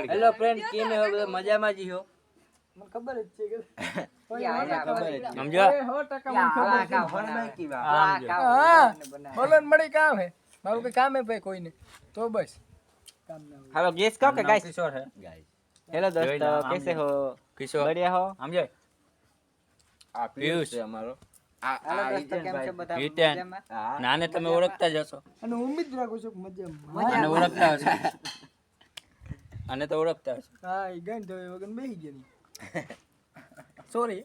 Hello friend, કેમ હે બધા મજામાં જ છો? મને ખબર જ છે કે સમજો 100% બોલન મળી કામ હે મારું કઈ કામ હે ભાઈ કોઈને તો બસ કામ ના હોય हेलो गेस करो के गाइस किशोर है हेलो दोस्तों कैसे हो किशोर बढ़िया हो समझे આ પિયુષ છે અમારો हेलो दोस्तों કેમ છો બધા હિતેન મજામાં નાને તમે ઓળખતા જ હશો અને ઉમ્મીદ રાખું છું કે મજામાં અને ઓળખતા હશો અને તો ઓળખતા હશો હા એ ગઈ તો વગર બેહી ગઈ સોરી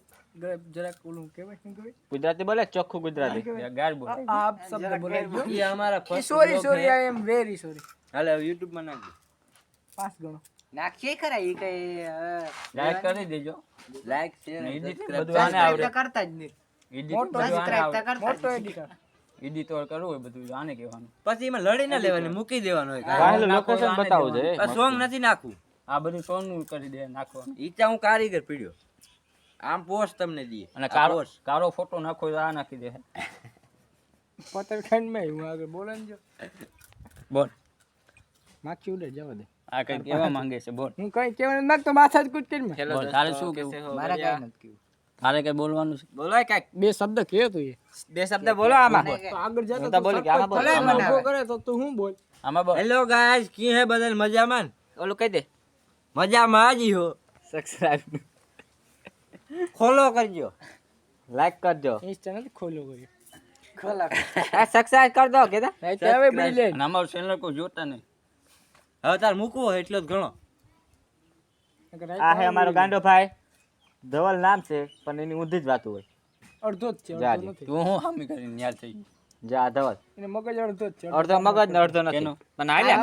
જરાક ઓલું કહેવાય શું કહેવાય ગુજરાતી બોલે ચોખ્ખું ગુજરાતી ગાળ બોલ આપ શબ્દ બોલાઈ ગયો ये हमारा first sorry sorry I am very sorry હાલે YouTube માં નાખ 5 ગણો નાખીએ ખરા ઈ કઈ લાઈક કરી દેજો લાઈક શેર એડિટ બધું આને આવડે કરતા જ નહીં એડિટ મોટો બધું આને આવડે મોટો એડિટર એડિટ કરવું હોય બધું આને કહેવાનું પછી એમાં લડી ના લેવાની મૂકી દેવાનું હોય પહેલું લોકેશન બતાવવું જોઈએ આ સોંગ નથી નાખવું આ બધું સોનું કરી દે નાખવાનું ઈચા હું કારીગર પીડ્યો આમ પોસ્ટ તમને દઈએ અને કારો ફોટો નાખો તો આ નાખી દે પતરખંડ માં હું આગળ બોલે ને જો બોલ માખી ઉડે જવા દે આ કઈ કેવા માંગે છે બોલ હું કઈ કહેવાનું નાખ તો માથા જ કૂટ કરી મે બોલ તારે શું કેવું મારા કઈ નથી કેવું તારે કઈ બોલવાનું છે બોલાય કાક બે શબ્દ કે તું એ બે શબ્દ બોલો આમાં તો આગળ જતો હું તો બોલી કે આમાં બોલ. આમાં આમાં ઉભો કરે તો તું હું બોલ આમાં બોલ હેલો ગાઈસ કી હે બદલ મજામાં ઓલું કહી દે મજામાં જ હો સબસ્ક્રાઇબ ફોલો કરજો લાઈક કરજો ઇન્સ્ટા નથી ખોલ્યો કોઈ આ સબસ્ક્રાઇબ કર દો કે નહીં હવે બી લે અને અમારું ચેનલ કોઈ જોતા નહીં હવે તાર મૂકવો હોય એટલો જ ઘણો આ હે અમારો ગાંડો ભાઈ ધવલ નામ છે પણ એની ઊંધી જ વાતું હોય અડધો જ છે જા અડધો જી. નથી તું હું હામી કરીને યાદ થઈ ગયું જા ધવલ એને મગજ અડધો જ છે અડધો મગજ ને અડધો નથી કેનો? પણ હાલ્યા